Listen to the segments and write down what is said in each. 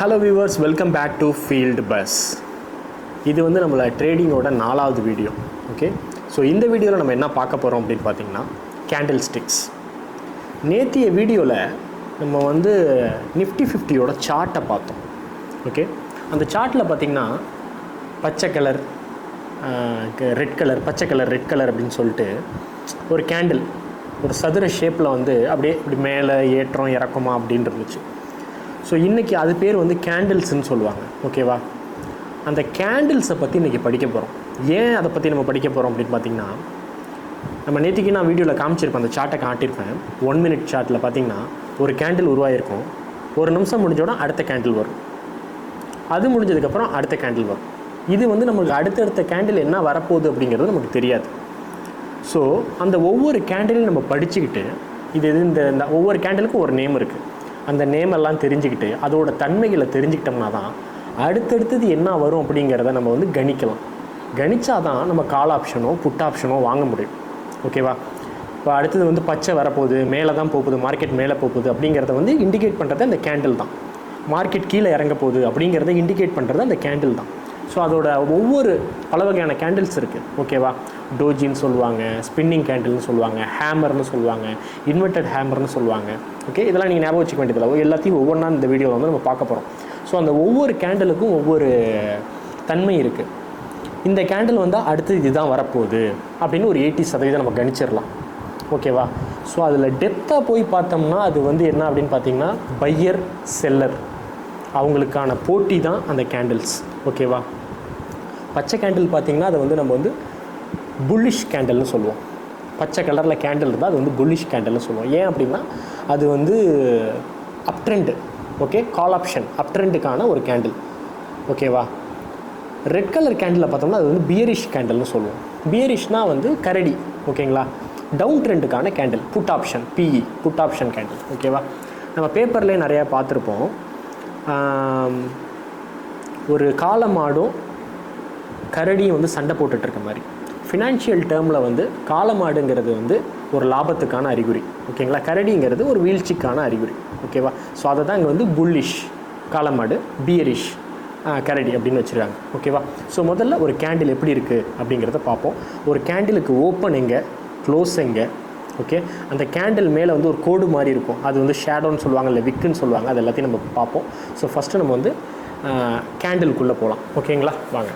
Hello viewers, welcome back to field bus. இது வந்து நம்மள ட்ரேடிங்கோட 4வது வீடியோ. ஓகே, ஸோ இந்த வீடியோவில் நம்ம என்ன பார்க்க போகிறோம் அப்படின்னு பார்த்தீங்கன்னா கேண்டில் ஸ்டிக்ஸ். நேற்றைய வீடியோவில் நம்ம வந்து நிஃப்டி 50யோட சார்ட்டை பார்த்தோம். ஓகே, அந்த சார்ட்டில் பார்த்திங்கன்னா பச்சை கலர், ரெட் கலர், பச்சை கலர், ரெட் கலர் அப்படின்னு சொல்லிட்டு ஒரு கேண்டில் ஒரு சதுர ஷேப்பில் வந்து அப்படியே இப்படி மேலே ஏற்றம் இறக்குமா அப்படின்னு இருந்துச்சு. ஸோ இன்றைக்கி அது பேர் வந்து கேண்டில்ஸ்ன்னு சொல்லுவாங்க. ஓகேவா, அந்த கேண்டில்ஸை பற்றி இன்றைக்கி படிக்க போகிறோம். ஏன் அதை பற்றி நம்ம படிக்க போகிறோம் அப்படின்னு பார்த்திங்கன்னா, நம்ம நேற்றுக்கு நான் வீடியோவில் காமிச்சிருப்பேன், அந்த சார்ட்டை காட்டியிருப்பேன். 1 minute சார்ட்டில் பார்த்திங்கன்னா ஒரு கேண்டில் உருவாயிருக்கும். ஒரு நிமிஷம் முடிஞ்சோட அடுத்த கேண்டில் வரும், அது முடிஞ்சதுக்கப்புறம் அடுத்த கேண்டில் வரும். இது வந்து நமக்கு அடுத்தடுத்த கேண்டில் என்ன வரப்போகுது அப்படிங்கிறது நமக்கு தெரியாது. ஸோ அந்த ஒவ்வொரு கேண்டிலையும் நம்ம படிச்சுக்கிட்டு இந்த ஒவ்வொரு கேண்டிலுக்கும் ஒரு நேம் இருக்குது. அந்த நேமெல்லாம் தெரிஞ்சுக்கிட்டு அதோட தன்மைகளை தெரிஞ்சுக்கிட்டோம்னா தான் அடுத்தடுத்தது என்ன வரும் அப்படிங்கிறத நம்ம வந்து கணிக்கலாம். கணிச்சா தான் நம்ம கால் ஆப்ஷனோ புட் ஆப்ஷனோ வாங்க முடியும். ஓகேவா, இப்போ அடுத்தது வந்து பச்சை வரப்போகுது, மேலே தான் போகுது, மார்க்கெட் மேலே போகுது அப்படிங்கிறத வந்து இண்டிகேட் பண்ணுறது அந்த கேண்டில் தான். மார்க்கெட் கீழே இறங்க போகுது அப்படிங்கிறத இண்டிகேட் பண்ணுறது அந்த கேண்டில் தான். ஸோ அதோட ஒவ்வொரு பல வகையான கேண்டில்ஸ் இருக்குது. ஓகேவா, டோஜின்னு சொல்லுவாங்க, ஸ்பின்னிங் கேண்டில்னு சொல்லுவாங்க, ஹேமர்னு சொல்லுவாங்க, இன்வெர்டட் ஹேமர்னு சொல்லுவாங்க. ஓகே, இதெல்லாம் நீங்கள் ஞாபகம் வச்சுக்க வேண்டியதில்லை. எல்லாத்தையும் ஒவ்வொன்றா இந்த வீடியோவில் வந்து நம்ம பார்க்க போகிறோம். ஸோ அந்த ஒவ்வொரு கேண்டிலுக்கும் ஒவ்வொரு தன்மை இருக்குது. இந்த கேண்டில் வந்தால் அடுத்தது இதுதான் வரப்போகுது அப்படின்னு ஒரு 80% நம்ம கணிச்சிடலாம். ஓகேவா, ஸோ அதில் டெப்த்தாக போய் பார்த்தோம்னா அது வந்து என்ன அப்படின்னு பார்த்தீங்கன்னா பையர் செல்லர் அவங்களுக்கான போட்டி தான் அந்த கேண்டில்ஸ். ஓகேவா, பச்சை கேண்டில் பார்த்திங்கன்னா அதை வந்து நம்ம வந்து புல்லிஷ் கேண்டில்னு சொல்லுவோம். பச்சை கலரில் கேண்டில் இருந்தால் அது வந்து புல்லிஷ் கேண்டில்னு சொல்லுவோம். ஏன் அப்படின்னா அது வந்து up trend. Okay, call option up ட்ரெண்டுக்கான ஒரு கேண்டில். ஓகேவா, ரெட் கலர் கேண்டில் பார்த்தோம்னா அது வந்து பியரிஷ் கேண்டில்னு சொல்லுவோம். பியரிஷ்னால் வந்து கரடி. ஓகேங்களா, டவுன் ட்ரெண்டுக்கான candle put option, PE put option candle. ஓகேவா, நம்ம பேப்பர்லேயே நிறையா பார்த்துருப்போம். ஒரு காளமாடும் கரடியும் வந்து சண்டை போட்டுட்ருக்க மாதிரி. ஃபினான்ஷியல் டேர்மில் வந்து காளமாடுங்கிறது வந்து ஒரு லாபத்துக்கான அறிகுறி. ஓகேங்களா, கரடிங்கிறது ஒரு வீழ்ச்சிக்கான அறிகுறி. ஓகேவா, ஸோ அதை தான் இங்கே வந்து புல்லிஷ் காளமாடு, பியரிஷ் கரடி அப்படின்னு வச்சுருக்காங்க. ஓகேவா, ஸோ முதல்ல ஒரு கேண்டில் எப்படி இருக்குது அப்படிங்கிறத பார்ப்போம். ஒரு கேண்டிலுக்கு ஓப்பன் எங்கே, க்ளோஸ் எங்கே. ஓகே, அந்த கேண்டில் மேலே வந்து ஒரு கோடு மாதிரி இருக்கும், அது வந்து ஷேடோன்னு சொல்லுவாங்க, இல்லை விக்குன்னு சொல்லுவாங்க. அது எல்லாத்தையும் நம்ம பார்ப்போம். ஸோ ஃபஸ்ட்டு நம்ம வந்து கேண்டிலுக்குள்ளே போகலாம். ஓகேங்களா, வாங்க.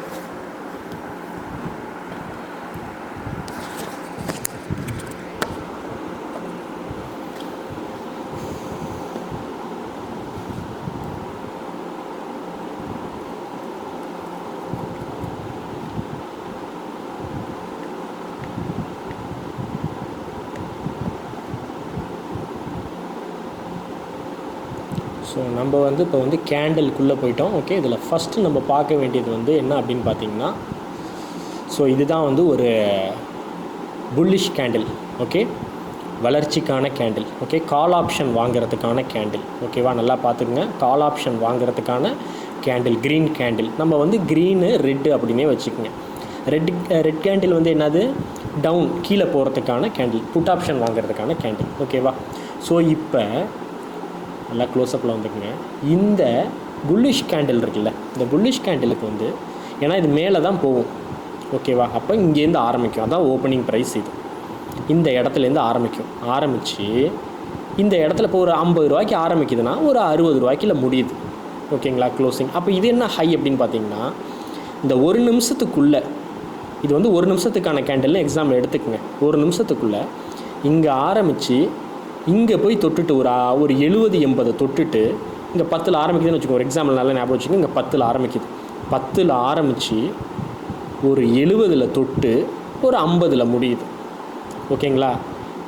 ஸோ நம்ம வந்து இப்போ வந்து கேண்டிலுக்குள்ளே போயிட்டோம். ஓகே, இதில் ஃபஸ்ட்டு நம்ம பார்க்க வேண்டியது வந்து என்ன அப்படின்னு பார்த்தீங்கன்னா, ஸோ இதுதான் வந்து ஒரு புல்லிஷ் கேண்டில். ஓகே, வளர்ச்சிக்கான கேண்டில். ஓகே, கால் ஆப்ஷன் வாங்குறதுக்கான கேண்டில். ஓகேவா, நல்லா பார்த்துக்குங்க. கால் ஆப்ஷன் வாங்குறதுக்கான கேண்டில், க்ரீன் கேண்டில். நம்ம வந்து க்ரீனு ரெட்டு அப்படின்னே வச்சுக்கோங்க. ரெட் கேண்டில் வந்து என்னது, டவுன் கீழே போகிறதுக்கான கேண்டில், புட் ஆப்ஷன் வாங்குறதுக்கான கேண்டில். ஓகேவா, ஸோ இப்போ நல்லா க்ளோஸ்அப்பில் வந்துக்குங்க. இந்த புல்லிஷ் கேண்டில் இருக்குல்ல, இந்த புல்லிஷ் கேண்டிலுக்கு வந்து ஏன்னா இது மேலே தான் போகும். ஓகேவா, அப்போ இங்கேருந்து ஆரம்பிக்கும், அதான் ஓப்பனிங் ப்ரைஸ். இது இந்த இடத்துலேருந்து ஆரம்பித்து இந்த இடத்துல இப்போ ஒரு 50 ரூபாய்க்கு ஆரம்பிக்குதுன்னா ஒரு 60 ரூபாய்க்குள்ள முடியுது. ஓகேங்களா, க்ளோசிங். அப்போ இது என்ன ஹை அப்படின்னு பார்த்தீங்கன்னா, இந்த ஒரு நிமிஷத்துக்குள்ளே, இது வந்து ஒரு நிமிஷத்துக்கான கேண்டில்னு எக்ஸாம்பிள் எடுத்துக்கோங்க. ஒரு நிமிஷத்துக்குள்ளே இங்கே ஆரம்பித்து இங்கே போய் தொட்டுட்டு ஒரு 70-80 தொட்டுட்டு இங்கே 10ல் ஆரம்பிக்குதுன்னு வச்சுக்கோங்க. ஒரு எக்ஸாம்பிள் நல்லா ஞாபகம் வச்சுக்கோங்க. இங்கே 10ல் ஆரம்பிக்குது, 10ல் ஆரம்பித்து ஒரு 70ல் தொட்டு ஒரு 50ல் முடியுது. ஓகேங்களா,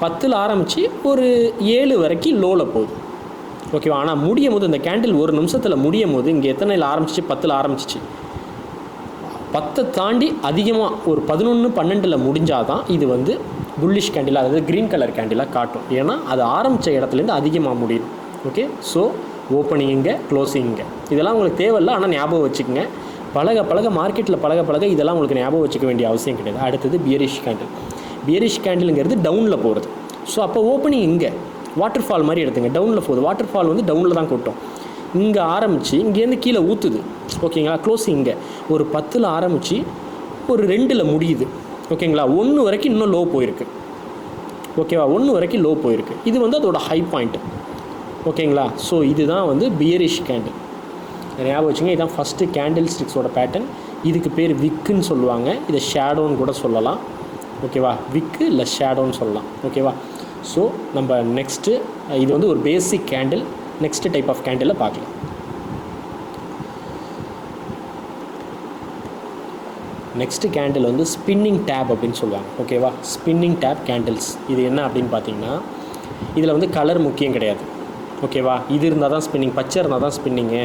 10ல் ஆரம்பித்து ஒரு 7 வரைக்கும் லோவில் போகுது. ஓகேவா, ஆனால் முடியும் போது இந்த கேண்டில் ஒரு நிமிஷத்தில் முடியும் போது இங்கே எத்தனையில் ஆரம்பிச்சிச்சு, 10ல் ஆரம்பிச்சிச்சு. 10 தாண்டி அதிகமாக ஒரு 11-12ல் முடிஞ்சால் தான் இது வந்து புல்லிஷ் கேண்டில், அதாவது க்ரீன் கலர் கேண்டிலாக காட்டும். ஏன்னா அது ஆரம்பித்த இடத்துலேருந்து அதிகமாக முடியும். ஓகே, ஸோ ஓப்பனிங் இங்கே, க்ளோசிங் இங்கே, இதெல்லாம் உங்களுக்கு தேவையில்லை. ஆனால் ஞாபகம் வச்சுக்கோங்க. பழக மார்க்கெட்டில் பழக இதெல்லாம் உங்களுக்கு ஞாபகம் வச்சுக்க வேண்டிய அவசியம் கிடையாது. அடுத்தது பியரிஷ் கேண்டில். பியரிஷ் கேண்டிலுங்கிறது டவுனில் போகிறது. ஸோ அப்போ ஓப்பனிங் இங்கே வாட்டர் ஃபால் மாதிரி எடுத்துங்க. டவுனில் போகுது, வாட்டர் ஃபால் வந்து டவுனில் தான் கொட்டும். இங்கே ஆரம்பித்து இங்கேருந்து கீழே ஊற்றுது. ஓகேங்களா, க்ளோசிங் இங்கே ஒரு 10ல் ஆரம்பித்து ஒரு 2ல் முடியுது. ஓகேங்களா, 1 வரைக்கும் இன்னும் லோ போயிருக்கு. ஓகேவா, 1 வரைக்கும் லோ போயிருக்கு. இது வந்து அதோட ஹை பாயிண்ட்டு. ஓகேங்களா, ஸோ இதுதான் வந்து பியரிஷ் கேண்டில். ஞாபகம் வச்சுங்க, இதுதான் ஃபஸ்ட்டு கேண்டில் ஸ்டிக்ஸோட பேட்டர்ன். இதுக்கு பேர் விக்குன்னு சொல்லுவாங்க, இதை ஷேடோன்னு கூட சொல்லலாம். ஓகேவா, விக்கு இல்லை ஷேடோன்னு சொல்லலாம். ஓகேவா, ஸோ நம்ம நெக்ஸ்ட்டு இது வந்து ஒரு பேசிக் கேண்டில். நெக்ஸ்ட்டு டைப் ஆஃப் கேண்டிலில் பார்க்கலாம். நெக்ஸ்ட்டு கேண்டில் வந்து ஸ்பின்னிங் டேப் அப்படின்னு சொல்லுவாங்க. ஓகேவா, ஸ்பின்னிங் டேப் கேண்டில்ஸ். இது என்ன அப்படின்னு பார்த்தீங்கன்னா, இதில் வந்து கலர் முக்கியம் கிடையாது. ஓகேவா, இது இருந்தால் தான் ஸ்பின்னிங், பச்சை இருந்தால் தான் ஸ்பின்னிங்கு,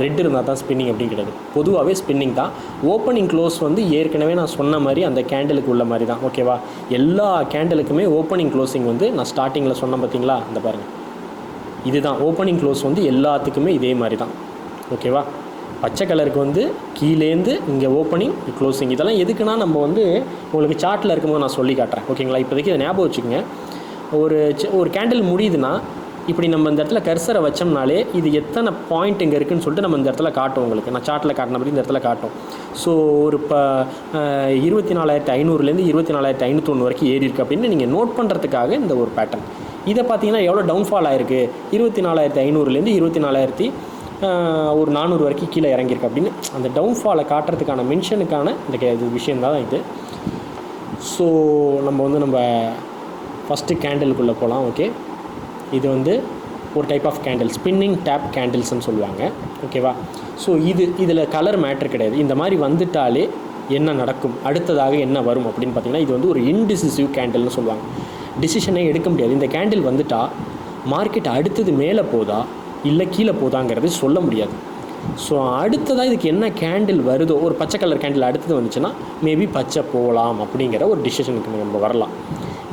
ரெட் இருந்தால் தான் ஸ்பின்னிங் அப்படின்னு கிடையாது. பொதுவாகவே ஸ்பின்னிங் தான். ஓப்பனிங் க்ளோஸ் வந்து ஏற்கனவே நான் சொன்ன மாதிரி அந்த கேண்டிலுக்கு உள்ள மாதிரி தான். ஓகேவா, எல்லா கேண்டிலுக்குமே ஓப்பனிங் க்ளோசிங் வந்து நான் ஸ்டார்டிங்கில் சொன்னேன் பார்த்தீங்களா, அந்த பாருங்கள், இதுதான் ஓப்பனிங் க்ளோஸ் வந்து எல்லாத்துக்குமே இதே மாதிரி தான். ஓகேவா, பச்சை கலருக்கு வந்து கீழேந்து இங்கே ஓப்பனிங் க்ளோசிங். இதெல்லாம் எதுக்குன்னா நம்ம வந்து உங்களுக்கு சார்ட்டில் இருக்கும்போது நான் சொல்லி காட்டுறேன். ஓகேங்களா, இப்போதைக்கு இதை ஞாபகம் வச்சுக்கோங்க. ஒரு கேண்டில் முடியுதுன்னா இப்படி நம்ம இந்த இடத்துல கர்சரை வச்சோம்னாலே இது எத்தனை பாயிண்ட் இங்கே இருக்குதுன்னு சொல்லிட்டு நம்ம இந்த இடத்துல காட்டும். உங்களுக்கு நான் சார்ட்டில் காட்டின மாதிரி இந்த இடத்துல காட்டும். ஸோ ஒரு 24,500லேருந்து 24,501 வரைக்கும் ஏறி இருக்குது அப்படின்னு நீங்கள் நோட் பண்ணுறதுக்காக இந்த ஒரு பேட்டர்ன். இதை பார்த்தீங்கன்னா எவ்வளோ டவுன்ஃபால் ஆகிருக்கு, 24,500லேருந்து 24,400 வரைக்கும் கீழே இறங்கியிருக்கு அப்படின்னு அந்த டவுன்ஃபாலை காட்டுறதுக்கான மென்ஷனுக்கான இந்த விஷயந்தான் இது. ஸோ நம்ம ஃபஸ்ட்டு கேண்டிலுக்குள்ளே போகலாம். ஓகே, இது வந்து ஒரு type of candle, spinning top கேண்டில்ஸ்ன்னு சொல்லுவாங்க. ஓகேவா, ஸோ இதில் கலர் மேட்ரு கிடையாது. இந்த மாதிரி வந்துட்டாலே என்ன நடக்கும், அடுத்ததாக என்ன வரும் அப்படின்னு பார்த்தீங்கன்னா, இது வந்து ஒரு இன்டிசிசிவ் கேண்டில்னு சொல்லுவாங்க. டிசிஷனே எடுக்க முடியாது. இந்த கேண்டில் வந்துட்டால் மார்க்கெட் அடுத்தது மேலே போதா இல்லை கீழே போதாங்கிறது சொல்ல முடியாது. ஸோ அடுத்ததாக இதுக்கு என்ன கேண்டில் வருதோ, ஒரு பச்சை கலர் கேண்டில் அடுத்தது வந்துச்சுன்னா மேபி பச்சை போகலாம் அப்படிங்கிற ஒரு டிசிஷனுக்கு நம்ம வரலாம்.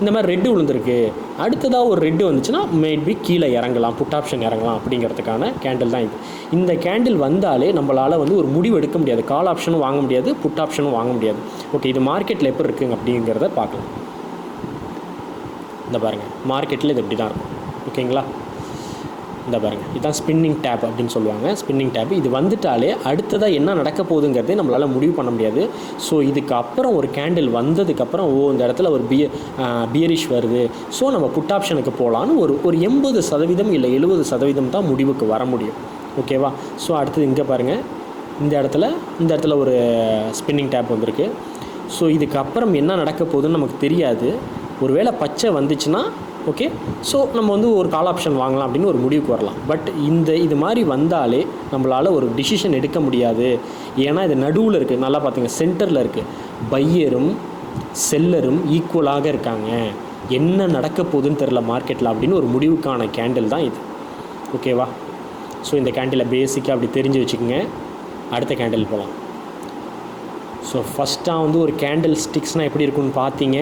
இந்த மாதிரி ரெட்டு விழுந்திருக்கு, அடுத்ததாக ஒரு ரெட்டு வந்துச்சுன்னா மேபி கீழே இறங்கலாம், புட் ஆப்ஷன் இறங்கலாம் அப்படிங்கிறதுக்கான கேண்டில் தான் இது. இந்த கேண்டில் வந்தாலே நம்மளால் வந்து ஒரு முடிவு எடுக்க முடியாது. கால் ஆப்ஷனும் வாங்க முடியாது, புட் ஆப்ஷனும் வாங்க முடியாது. ஓகே, இது மார்க்கெட்டில் எப்படி இருக்குங்க அப்படிங்கிறத பார்க்கலாம். இந்த பாருங்கள், மார்க்கெட்டில் இது இப்படி தான் இருக்கும். ஓகேங்களா, இந்த பாருங்கள், இதுதான் ஸ்பின்னிங் டேப் அப்படின்னு சொல்லுவாங்க. ஸ்பின்னிங் டேப் இது வந்துட்டாலே அடுத்ததாக என்ன நடக்க போகுதுங்கிறதே நம்மளால் முடிவு பண்ண முடியாது. ஸோ இதுக்கு அப்புறம் ஒரு கேண்டில் வந்ததுக்கப்புறம் இந்த இடத்துல ஒரு பியரிஷ் வருது, ஸோ நம்ம புட் ஆப்ஷனுக்கு போகலான்னு ஒரு 80% இல்லை 70% தான் முடிவுக்கு வர முடியும். ஓகேவா, ஸோ அடுத்தது இங்கே பாருங்கள், இந்த இடத்துல ஒரு ஸ்பின்னிங் டேப் வந்திருக்கு. ஸோ இதுக்கப்புறம் என்ன நடக்க போகுதுன்னு நமக்கு தெரியாது. ஒருவேளை பச்சை வந்துச்சுன்னா ஓகே, ஸோ நம்ம வந்து ஒரு கால் ஆப்ஷன் வாங்கலாம் அப்படின்னு ஒரு முடிவுக்கு வரலாம். பட் இது மாதிரி வந்தாலே நம்மளால் ஒரு டிசிஷன் எடுக்க முடியாது. ஏன்னா இது நடுவில் இருக்குது, நல்லா பார்த்துங்க, சென்டரில் இருக்குது. பையரும் செல்லரும் ஈக்குவலாக இருக்காங்க, என்ன நடக்க போகுதுன்னு தெரில மார்க்கெட்டில் அப்படின்னு ஒரு முடிவுக்கான கேண்டில் தான் இது. ஓகேவா, ஸோ இந்த கேண்டிலை பேசிக்காக அப்படி தெரிஞ்சு வச்சுக்கோங்க. அடுத்த கேண்டில் போகலாம். ஸோ ஃபஸ்ட்டாக வந்து ஒரு கேண்டில் ஸ்டிக்ஸ்னால் எப்படி இருக்குன்னு பார்த்தீங்க.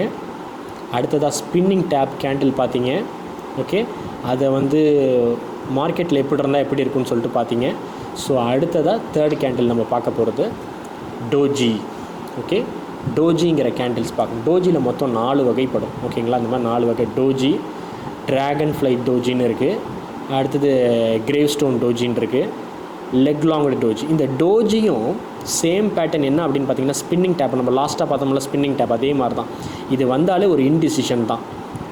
அடுத்ததாக ஸ்பின்னிங் டேப் கேண்டில் பார்த்தீங்க. ஓகே, அதை வந்து மார்க்கெட்டில் எப்படி இருந்தால் எப்படி இருக்குன்னு சொல்லிட்டு பார்த்தீங்க. ஸோ அடுத்ததாக தேர்ட் கேண்டில் நம்ம பார்க்க போகிறது டோஜி. ஓகே, டோஜிங்கிற கேண்டில்ஸ் பார்க்கணும். டோஜியில் மொத்தம் 4 வகைப்படும். ஓகேங்களா, அந்த மாதிரி 4 வகை டோஜி. ட்ராகன் ஃப்ளைட் டோஜின்னு இருக்குது, அடுத்தது கிரேவ் ஸ்டோன் டோஜின்னு இருக்குது, லெக் லாங்டு டோஜி. இந்த டோஜியும் சேம் பேட்டர்ன் என்ன அப்படின்னு பார்த்தீங்கன்னா, ஸ்பின்னிங் டேப் நம்ம லாஸ்ட்டாக பார்த்தோம்ல, ஸ்பின்னிங் டேப் அதே மாதிரி தான். இது வந்தாலே ஒரு இன்டிசிஷன் தான்.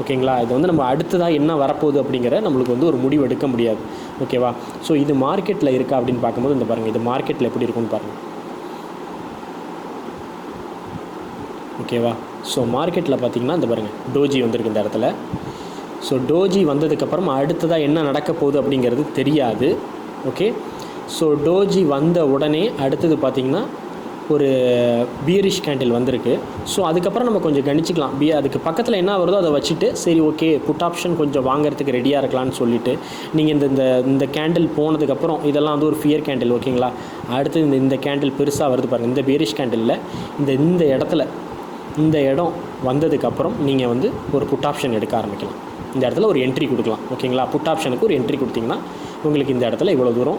ஓகேங்களா, இது வந்து நம்ம அடுத்ததாக என்ன வரப்போகுது அப்படிங்கிற நம்மளுக்கு வந்து ஒரு முடிவு எடுக்க முடியாது. ஓகேவா, ஸோ இது மார்க்கெட்டில் இருக்கா அப்படின்னு பார்க்கும்போது இந்த பாருங்கள், இது மார்க்கெட்டில் எப்படி இருக்குன்னு பாருங்கள். ஓகேவா, ஸோ மார்க்கெட்டில் பார்த்தீங்கன்னா இந்த பாருங்கள், டோஜி வந்திருக்கு இந்த இடத்துல. ஸோ டோஜி வந்ததுக்கப்புறம் அடுத்ததாக என்ன நடக்க போகுது அப்படிங்கிறது தெரியாது. ஓகே, ஸோ டோஜி வந்த உடனே அடுத்தது பார்த்திங்கன்னா ஒரு பியரிஷ் கேண்டில் வந்திருக்கு. ஸோ அதுக்கப்புறம் நம்ம கொஞ்சம் கணிச்சிக்கலாம். அதுக்கு பக்கத்தில் என்ன வருதோ அதை வச்சுட்டு சரி ஓகே புட் ஆப்ஷன் கொஞ்சம் வாங்குறதுக்கு ரெடியாக இருக்கலாம்னு சொல்லிவிட்டு நீங்கள் இந்த கேண்டில் போனதுக்கப்புறம் இதெல்லாம் வந்து ஒரு ஃபியர் கேண்டில். ஓகேங்களா, அடுத்து இந்த கேண்டில் பெருசாக வருது பாருங்கள், இந்த பியரிஷ் கேண்டிலில் இந்த இடம் வந்ததுக்கப்புறம் நீங்கள் வந்து ஒரு புட் ஆப்ஷன் எடுக்க ஆரம்பிக்கலாம். இந்த இடத்துல ஒரு என்ட்ரி கொடுக்கலாம். ஓகேங்களா, புட் ஆப்ஷனுக்கு ஒரு என்ட்ரி கொடுத்தீங்கன்னா உங்களுக்கு இந்த இடத்துல இவ்வளோ தூரம்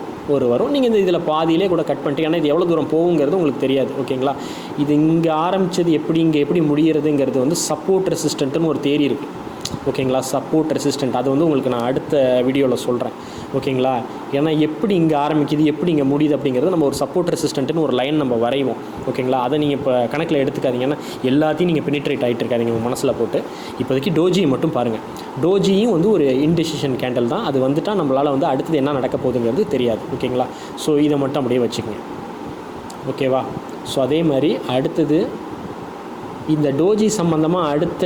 வரும். நீங்கள் இதில் பாதியிலே கூட கட் பண்ணிட்டு, ஏன்னா இது எவ்வளோ தூரம் போகுங்கிறது உங்களுக்கு தெரியாது. ஓகேங்களா, இது இங்கே ஆரம்பித்தது இங்கே எப்படி முடிகிறதுங்கிறது வந்து சப்போர்ட் ரெசிஸ்டன்ட்னு ஒரு தேரி இருக்குது. ஓகேங்களா. சப்போர்ட் ரெசிஸ்டன்ட் அது வந்து உங்களுக்கு நான் அடுத்த வீடியோவில் சொல்கிறேன், ஓகேங்களா. ஏன்னா எப்படி இங்கே ஆரம்பிக்குது எப்படி இங்கே முடியுது அப்படிங்கிறது நம்ம ஒரு சப்போர்ட் ரெசிஸ்டன்ட்னு ஒரு லைன் நம்ம வரைவோம், ஓகேங்களா. அதை நீங்கள் இப்போ கணக்கில் எடுத்துக்காதீங்க, ஏன்னா எல்லாத்தையும் நீங்கள் பெனிட்ரேட் ஆகிட்டு இருக்காதிங்க உங்கள் மனசில் போட்டு. இப்போதைக்கு டோஜியை மட்டும் பாருங்கள். டோஜியும் வந்து ஒரு இன்டெசிஷன் கேண்டில் தான். அது வந்துட்டால் நம்மளால் வந்து அடுத்தது என்ன நடக்க போகுதுங்கிறது தெரியாது, ஓகேங்களா. ஸோ இதை மட்டும் அப்படியே வச்சுக்கோங்க, ஓகேவா. ஸோ அதே மாதிரி அடுத்தது இந்த டோஜி சம்மந்தமாக அடுத்த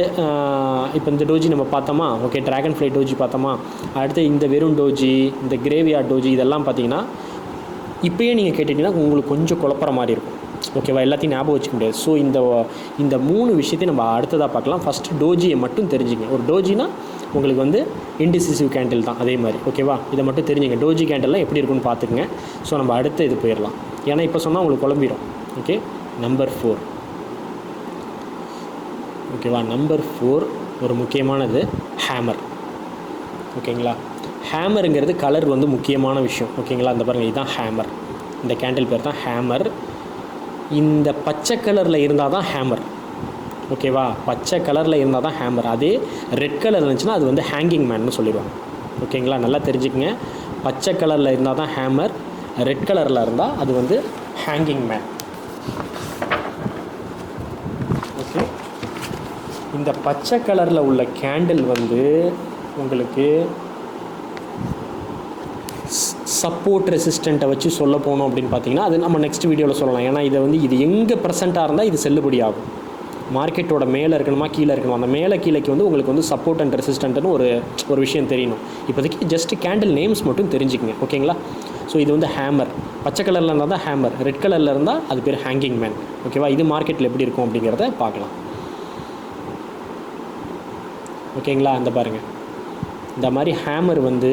இப்போ இந்த டோஜி நம்ம பார்த்தோமா, ஓகே. ட்ராகன் ஃப்ளை டோஜி பார்த்தோமா. அடுத்து இந்த வெறும் டோஜி, இந்த கிரேவியார்ட் டோஜி, இதெல்லாம் பார்த்தீங்கன்னா இப்போயே நீங்கள் கேட்டிங்கன்னா உங்களுக்கு கொஞ்சம் குழப்பற மாதிரி இருக்கும், ஓகேவா. எல்லாத்தையும் ஞாபகம் வச்சுக்க முடியாது. ஸோ இந்த 3 விஷயத்தையும் நம்ம அடுத்ததாக பார்க்கலாம். ஃபஸ்ட்டு டோஜியை மட்டும் தெரிஞ்சுங்க. ஒரு டோஜினா உங்களுக்கு வந்து இன்டிசிசிவ் கேண்டில் தான், அதே மாதிரி, ஓகேவா. இதை மட்டும் தெரிஞ்சுங்க. டோஜி கேண்டில்லாம் எப்படி இருக்குன்னு பார்த்துக்குங்க. ஸோ நம்ம அடுத்த இது போயிடலாம், ஏன்னா இப்போ சொன்னால் உங்களுக்கு குழம்பிடும், ஓகே. நம்பர் 4, ஓகேவா. நம்பர் 4 ஒரு முக்கியமானது ஹேமர், ஓகேங்களா. ஹேமருங்கிறது கலர் வந்து முக்கியமான விஷயம், ஓகேங்களா. அந்த பாருங்கள், இதுதான் ஹேமர். இந்த கேண்டில் பேர் தான் ஹேமர். இந்த பச்சை கலரில் இருந்தால் தான் ஹேமர், ஓகேவா. பச்சை கலரில் இருந்தால் தான் ஹேமர். அதே ரெட் கலர் இருந்துச்சுன்னா அது வந்து ஹேங்கிங் மேன்னு சொல்லிடுவாங்க, ஓகேங்களா. நல்லா தெரிஞ்சுக்கங்க. பச்சை கலரில் இருந்தால் தான் ஹேமர், ரெட் கலரில் இருந்தால் அது வந்து ஹேங்கிங் மேன், ஓகே. இந்த பச்சை கலரில் உள்ள கேண்டில் வந்து உங்களுக்கு சப்போர்ட் ரெசிஸ்டண்ட்டை வச்சு சொல்ல போனோம் அப்படின்னு பார்த்தீங்கன்னா அது நம்ம நெக்ஸ்ட் வீடியோவில் சொல்லலாம். ஏன்னா இது எங்கே ப்ரெசென்ட்டாக இருந்தால் இது செல்லுபடி ஆகும். மார்க்கெட்டோட மேலே இருக்கணுமா கீழே இருக்கணுமா, அந்த மேலே கீழேக்கு வந்து உங்களுக்கு வந்து சப்போர்ட் அண்ட் ரெசிஸ்டன்ட்னு ஒரு விஷயம் தெரியணும். இப்போதைக்கு ஜஸ்ட் கேண்டில் நேம்ஸ் மட்டும் தெரிஞ்சுக்கங்க, ஓகேங்களா. ஸோ இது வந்து ஹேமர். பச்சை கலரில் இருந்தால் தான் ஹேமர், ரெட் கலரில் இருந்தால் அது பேர் ஹேங்கிங் மேன், ஓகேவா. இது மார்க்கெட்டில் எப்படி இருக்கும் அப்படிங்கிறத பார்க்கலாம், ஓகேங்களா. அந்த பாருங்கள், இந்த மாதிரி ஹேமர் வந்து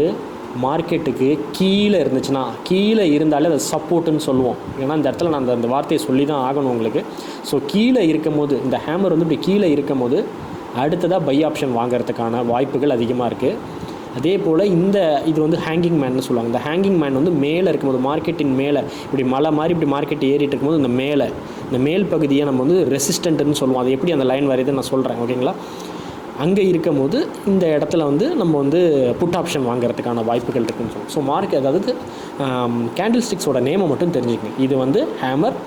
மார்க்கெட்டுக்கு கீழே இருந்துச்சுன்னா, கீழே இருந்தாலே அதை சப்போர்ட்டுன்னு சொல்லுவோம். ஏன்னா இந்த இடத்துல நான் அந்த வார்த்தையை சொல்லி தான் ஆகணும் உங்களுக்கு. ஸோ கீழே இருக்கும் போது இந்த ஹேமர் வந்து இப்படி கீழே இருக்கும் போது அடுத்ததாக பை ஆப்ஷன் வாங்குறதுக்கான வாய்ப்புகள் அதிகமாக இருக்குது. அதே போல் இது வந்து ஹேங்கிங் மேன்னு சொல்லுவாங்க. இந்த ஹேங்கிங் மேன் வந்து மேலே இருக்கும்போது, மார்க்கெட்டின் மேலே இப்படி மலை மாதிரி இப்படி மார்க்கெட் ஏறிட்டு இருக்கும்போது இந்த மேல் பகுதியை நம்ம வந்து ரெசிஸ்டன்ட்னு சொல்லுவோம். அது எப்படி அந்த லைன் வரையுதுன்னு நான் சொல்கிறேன், ஓகேங்களா. அங்கே இருக்கும் போது இந்த இடத்துல வந்து நம்ம வந்து புட் ஆப்ஷன் வாங்குறதுக்கான வாய்ப்புகள் இருக்குதுன்னு சொல்லுவோம். ஸோ அதாவது கேண்டில் ஸ்டிக்ஸோட நேமை மட்டும் தெரிஞ்சுக்கங்க. இது வந்து ஹேமர்,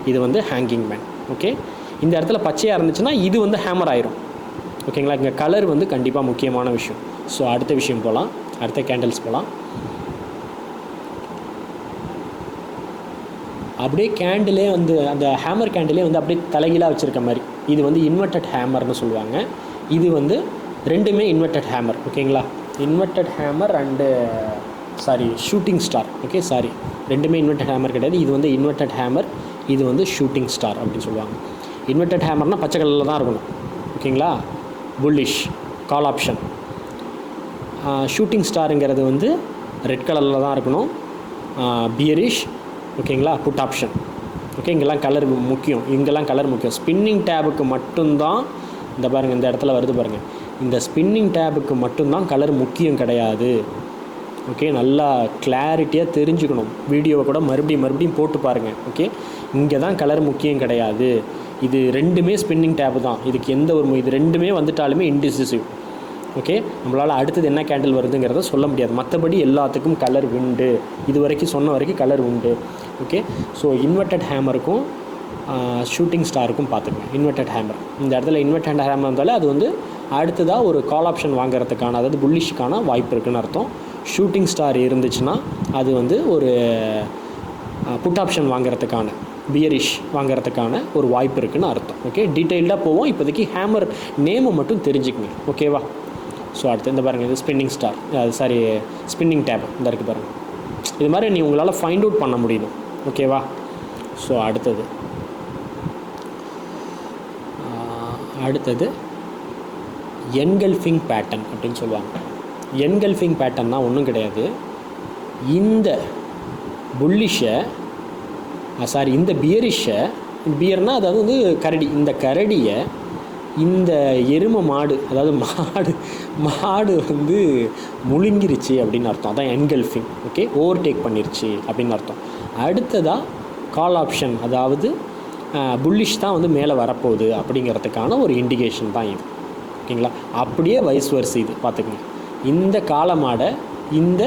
இது வந்து ஹேங்கிங் மேன், ஓகே. இந்த இடத்துல பச்சையாக இருந்துச்சுன்னா இது வந்து ஹேமர் ஆயிரும், ஓகேங்களா. இங்கே கலர் வந்து கண்டிப்பாக முக்கியமான விஷயம். ஸோ அடுத்த விஷயம் போகலாம், அடுத்த கேண்டில்ஸ் போகலாம். அப்படியே கேண்டிலே வந்து அந்த ஹேமர் கேண்டிலே வந்து அப்படியே தலைகீழாக வச்சுருக்க மாதிரி, இது வந்து இன்வெர்டட் ஹேமர்னு சொல்லுவாங்க. இது வந்து ரெண்டுமே இன்வெர்டட் ஹேமர், ஓகேங்களா. Inverted hammer and shooting star, okay. ரெண்டுமே இன்வெர்டட் ஹேமர் கிடையாது. இது வந்து இன்வெர்டட் ஹேமர், இது வந்து ஷூட்டிங் ஸ்டார் அப்படின்னு சொல்லுவாங்க. இன்வெர்டட் ஹேமர்னால் பச்சை கலரில் தான் இருக்கணும், ஓகேங்களா. Bullish call option. ஷூட்டிங் ஸ்டாருங்கிறது வந்து ரெட் கலரில் தான் இருக்கணும், பியரிஷ், ஓகேங்களா. Put option, okay. இங்கெல்லாம் கலர் முக்கியம். ஸ்பின்னிங் டேபுக்கு மட்டும்தான், இந்த பாருங்கள், இந்த இடத்துல வருது பாருங்கள், இந்த ஸ்பின்னிங் டேபுக்கு மட்டும்தான் கலர் முக்கியம் கிடையாது, ஓகே. நல்லா கிளாரிட்டியாக தெரிஞ்சுக்கணும். வீடியோவை கூட மறுபடியும் போட்டு பாருங்கள், ஓகே. இங்கே தான் கலர் முக்கியம் கிடையாது. இது ரெண்டுமே ஸ்பின்னிங் டேபு தான். இது ரெண்டுமே வந்துட்டாலுமே இன்டிசிசிவ், ஓகே. நம்மளால் அடுத்தது என்ன கேண்டில் வருதுங்கிறத சொல்ல முடியாது. மற்றபடி எல்லாத்துக்கும் கலர் உண்டு. இது வரைக்கும் சொன்ன வரைக்கும் கலர் உண்டு, ஓகே. ஸோ இன்வெர்டட் ஹேமருக்கும் ஷூட்டிங் ஸ்டாருக்கும் பார்த்துக்கங்க. இன்வெர்டட் ஹேமர், இந்த இடத்துல இன்வெர்டட் ஹேமர் இருந்தாலே அது வந்து அடுத்ததாக ஒரு கால் ஆப்ஷன் வாங்குறதுக்கான, அதாவது புல்லிஷுக்கான வாய்ப்பு இருக்குதுன்னு அர்த்தம். ஷூட்டிங் ஸ்டார் இருந்துச்சுன்னா அது வந்து ஒரு புட் ஆப்ஷன் வாங்குறதுக்கான, பியரிஷ் வாங்குறதுக்கான ஒரு வாய்ப்பு இருக்குதுன்னு அர்த்தம், ஓகே. டீட்டெயில்டாக போவோம். இப்போதைக்கு ஹேமர் நேமை மட்டும் தெரிஞ்சுக்கங்க, ஓகேவா. ஸோ அடுத்து இந்த பாருங்கள், இது ஸ்பின்னிங் ஸ்டார், ஸ்பின்னிங் டேப் இந்த இருக்குது பாருங்கள். இது மாதிரி உங்களால் ஃபைண்ட் அவுட் பண்ண முடியணும், ஓகேவா. ஸோ அடுத்தது என்கல்ஃபிங் பேட்டர்ன் அப்படின்னு சொல்லுவாங்க. என்கல்ஃபிங் பேட்டர்ன்னா ஒன்றும் கிடையாது. இந்த புல்லிஷை இந்த பியர்னால் அதாவது வந்து கரடி, இந்த கரடியை இந்த எருமை மாடு, அதாவது மாடு வந்து முழுங்கிருச்சு அப்படின்னு அர்த்தம். அதான் என்கல்ஃபிங், ஓகே. ஓவர்டேக் பண்ணிருச்சு அப்படின்னு அர்த்தம். அடுத்ததாக கால் ஆப்ஷன், அதாவது புல்லிஷ் தான் வந்து மேலே வரப்போகுது அப்படிங்கிறதுக்கான ஒரு இண்டிகேஷன் தான் இது, ஓகேங்களா. அப்படியே வைஸ் வர்ஸ் இது பார்த்துக்குங்க. இந்த காளமாடை இந்த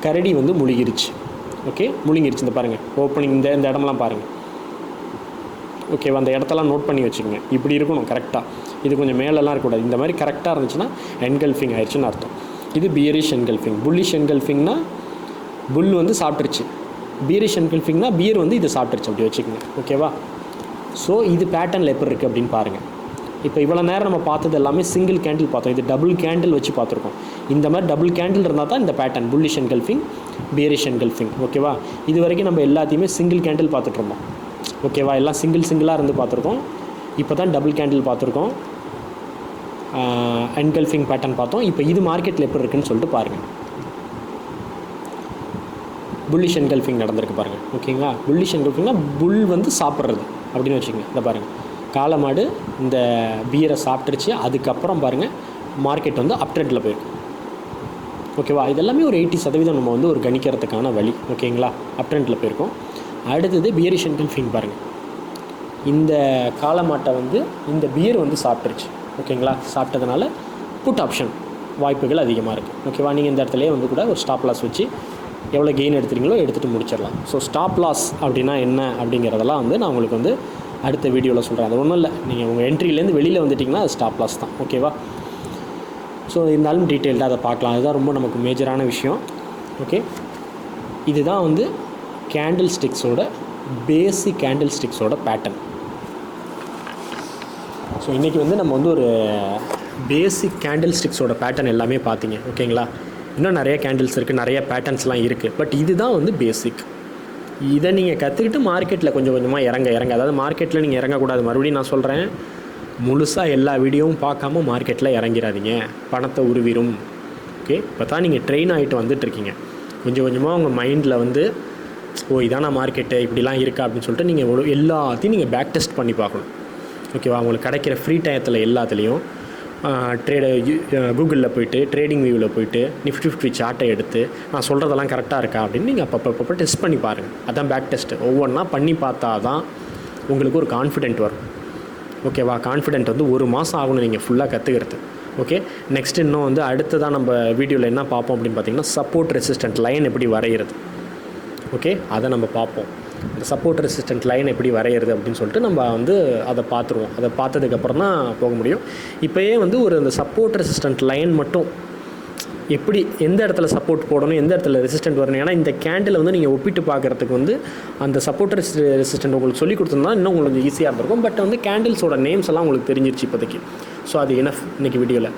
கரடி வந்து முழுகிருச்சு. ஓகே, முழுங்கிருச்சு. இந்த பாருங்கள் ஓப்பனிங் இந்த இடம்லாம் பாருங்கள். ஓகேவா, அந்த இடத்தெல்லாம் நோட் பண்ணி வச்சுக்கோங்க. இப்படி இருக்கணும் கரெக்டாக. இது கொஞ்சம் மேலெல்லாம் இருக்கக்கூடாது. இந்த மாதிரி கரெக்டாக இருந்துச்சுன்னா என்கல்ஃபிங் ஆயிடுச்சுன்னு அர்த்தம். இது பியரிஷ் என்கல்ஃபிங். புல்லிஷ் என்கல்ஃபிங்னா புல் வந்து சாப்பிட்ருச்சு. பியரிஷ் என்கல்ஃபிங்னா பியர் வந்து இது சாப்பிட்ருச்சு. அப்படி வச்சுக்கோங்க. ஓகேவா. ஸோ இது பேட்டர்னில் எப்படி இருக்குது அப்படின்னு பாருங்கள். இப்போ இவ்வளோ நேரம் நம்ம பார்த்தது எல்லாமே சிங்கிள் கேண்டில் பார்த்தோம். இது டபுள் கேண்டில் வச்சு பார்த்துருக்கோம். இந்த மாதிரி டபுள் கேண்டில் இருந்தால் தான் இந்த pattern bullish engulfing, bearish engulfing. ஓகேவா. இது வரைக்கும் நம்ம எல்லாத்தையுமே சிங்கிள் கேண்டில் பார்த்துட்ருந்தோம். ஓகேவா, எல்லாம் சிங்கிளாக இருந்து பார்த்துருக்கோம். இப்போ தான் டபுள் கேண்டில் பார்த்துருக்கோம், என்கல்ஃபிங் பேட்டர்ன் பார்த்தோம். இப்போ இது மார்க்கெட்டில் எப்படி இருக்குன்னு சொல்லிட்டு பாருங்கள். புல்லிஷ் என்கல்ஃபிங் நடந்திருக்கு பாருங்கள். ஓகேங்களா. புல்லிஷ் என்கல்ஃபிங்னா புல் வந்து சாப்பிட்றது அப்படின்னு வச்சுக்கோங்க. இதை பாருங்கள், காளமாடு இந்த பியரை சாப்பிட்டுருச்சு. அதுக்கப்புறம் பாருங்கள் மார்க்கெட் வந்து அப் ட்ரெண்டில் போயிருக்கு. ஓகேவா. இதெல்லாமே ஒரு 80% நம்ம வந்து ஒரு கணிக்கிறதுக்கான வழி. ஓகேங்களா. அப் ட்ரெண்டில் போயிருக்கோம். அடுத்தது பியரிஷ் என்கல்ஃபிங் பாருங்கள். இந்த காளமாட்டை வந்து இந்த பியர் வந்து சாப்பிட்ருச்சு. ஓகேங்களா. சாப்பிட்டதுனால புட் ஆப்ஷன் வாய்ப்புகள் அதிகமாக இருக்குது. ஓகேவா. நீங்கள் இந்த இடத்துலையே வந்து கூட ஒரு ஸ்டாப் லாஸ் வச்சு எவ்வளோ கெயின் எடுத்துறீங்களோ எடுத்துகிட்டு முடிச்சிடலாம். ஸோ ஸ்டாப் லாஸ் அப்படின்னா என்ன அப்படிங்கிறதெல்லாம் வந்து நான் உங்களுக்கு வந்து அடுத்த வீடியோவில் சொல்கிறேன். அது ஒன்றும் இல்லை, நீங்கள் உங்கள் என்ட்ரிலேருந்து வெளியில் வந்துட்டிங்கன்னா அது ஸ்டாப் லாஸ் தான். ஓகேவா. ஸோ இருந்தாலும் டீட்டெயில்டாக அதை பார்க்கலாம். அதுதான் ரொம்ப நமக்கு மேஜரான விஷயம். ஓகே, இதுதான் வந்து கேண்டில் ஸ்டிக்ஸோட பேசிக் கேண்டில் ஸ்டிக்ஸோட பேட்டர்ன். ஸோ இன்றைக்கி வந்து நம்ம வந்து ஒரு பேசிக் கேண்டில் ஸ்டிக்ஸோட பேட்டர்ன் எல்லாமே பார்த்தீங்க. ஓகேங்களா. இன்னும் நிறைய கேண்டில்ஸ் இருக்குது, நிறைய பேட்டர்ன்ஸ்லாம் இருக்குது. பட் இதுதான் வந்து பேசிக். இதை நீங்கள் கற்றுக்கிட்டு மார்க்கெட்டில் கொஞ்சம் கொஞ்சமாக இறங்க அதாவது மார்க்கெட்டில் நீங்கள் இறங்கக்கூடாது. மறுபடியும் நான் சொல்கிறேன், முழுசாக எல்லா வீடியோவும் பார்க்காம மார்க்கெட்டில் இறங்கிறாதீங்க, பணத்தை உருவிடும். ஓகே, இப்போ தான் நீங்கள் ட்ரெயின் ஆகிட்டு வந்துட்டுருக்கீங்க. கொஞ்சம் கொஞ்சமாக உங்கள் மைண்டில் வந்து இதான மார்க்கெட்டு இப்படிலாம் இருக்கா அப்படின்னு சொல்லிட்டு நீங்கள் எல்லாத்தையும் நீங்கள் பேக் டெஸ்ட் பண்ணி பார்க்கணும். ஓகேவா. உங்களுக்கு கிடைக்கிற ஃப்ரீ டயத்தில் எல்லாத்துலேயும் கூகுளில் போய்ட்டு ட்ரேடிங் வியூவில் போய்ட்டு நிஃப்டி 50 சார்ட்டை எடுத்து நான் சொல்கிறதெல்லாம் கரெக்டாக இருக்கா அப்படின்னு நீங்கள் அப்பப்போ டெஸ்ட் பண்ணி பாருங்கள். அதுதான் பேக் டெஸ்ட்டு. ஒவ்வொன்றா பண்ணி பார்த்தா தான் உங்களுக்கு ஒரு கான்ஃபிடென்ட் வரும். ஓகேவா. கான்ஃபிடென்ட் வந்து 1 மாதம் ஆகணும் நீங்கள் ஃபுல்லாக கற்றுக்கிறது. ஓகே, நெக்ஸ்ட் இன்னும் வந்து அடுத்ததான் நம்ம வீடியோவில் என்ன பார்ப்போம் அப்படின்னு பார்த்தீங்கன்னா சப்போர்ட் ரெசிஸ்டன்ட் லைன் எப்படி வரைகிறது. ஓகே, அதை நம்ம பார்ப்போம். இந்த சப்போர்ட் ரெசிஸ்டன்ட் லைன் எப்படி வரைகிறது அப்படின்னு சொல்லிட்டு நம்ம வந்து அதை பார்த்துருவோம். அதை பார்த்ததுக்கப்புறம் தான் போக முடியும். இப்போயே வந்து அந்த சப்போர்ட் ரெசிஸ்டன்ட் லைன் மட்டும் எப்படி எந்த இடத்துல சப்போர்ட் போடணும், எந்த இடத்துல ரெசிஸ்டன்ட் வரணும். ஏன்னா இந்த கேண்டில் வந்து நீங்கள் ஒப்பிட்டு பார்க்குறதுக்கு வந்து அந்த சப்போர்ட் ரெசிஸ்டன்ட் உங்களுக்கு சொல்லி கொடுத்துருந்தா இன்னும் உங்களுக்கு ஈஸியாக இருந்திருக்கும். பட் வந்து கேண்டில்ஸோட நேம்ஸ் எல்லாம் உங்களுக்கு தெரிஞ்சிருச்சு இப்போதைக்கு. ஸோ அது எனஃப் இன்றைக்கி வீடியோவில்.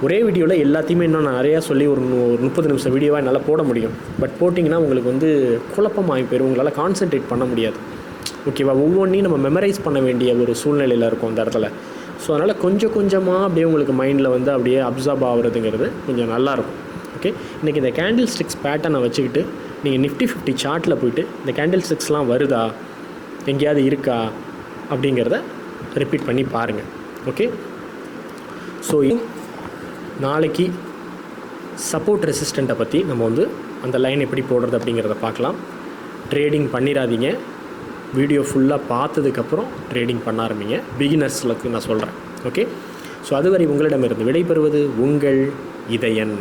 ஒரே வீடியோவில் எல்லாத்தையுமே இன்னும் நான் நிறையா சொல்லி ஒரு 30 நிமிஷம் வீடியோவாக என்னால் போட முடியும். பட் போட்டிங்கன்னா உங்களுக்கு வந்து குழப்பமாகி போயிடும், உங்களால் கான்சென்ட்ரேட் பண்ண முடியாது. ஓகேவா. ஒவ்வொன்றையும் நம்ம மெமரைஸ் பண்ண வேண்டிய ஒரு சூழ்நிலையில் இருக்கும் அந்த இடத்துல. ஸோ அதனால் கொஞ்சம் கொஞ்சமாக அப்படியே உங்களுக்கு மைண்டில் வந்து அப்படியே அப்சர்வ் ஆகுறதுங்கிறது கொஞ்சம் நல்லாயிருக்கும். ஓகே, இன்றைக்கி இந்த கேண்டில் ஸ்டிக்ஸ் பேட்டர்னை வச்சுக்கிட்டு நீங்கள் நிஃப்டி 50 சார்ட்டில் போய்ட்டு இந்த கேண்டில் ஸ்டிக்ஸ்லாம் வருதா, எங்கேயாவது இருக்கா அப்படிங்கிறத ரிப்பீட் பண்ணி பாருங்கள். ஓகே, ஸோ நாளைக்கு சப்போர்ட் ரெசிஸ்டண்ட்டை பற்றி நம்ம வந்து அந்த லைன் எப்படி போடுறது அப்படிங்கிறத பார்க்கலாம். ட்ரேடிங் பண்ணிடாதீங்க. வீடியோ ஃபுல்லாக பார்த்ததுக்கப்புறம் ட்ரேடிங் பண்ண ஆரம்பிங்க. பிகினர்ஸ்களுக்கு நான் சொல்கிறேன். ஓகே, ஸோ அதுவரை உங்களிடமிருந்து விடைபெறுவது உங்கள் இதயன்.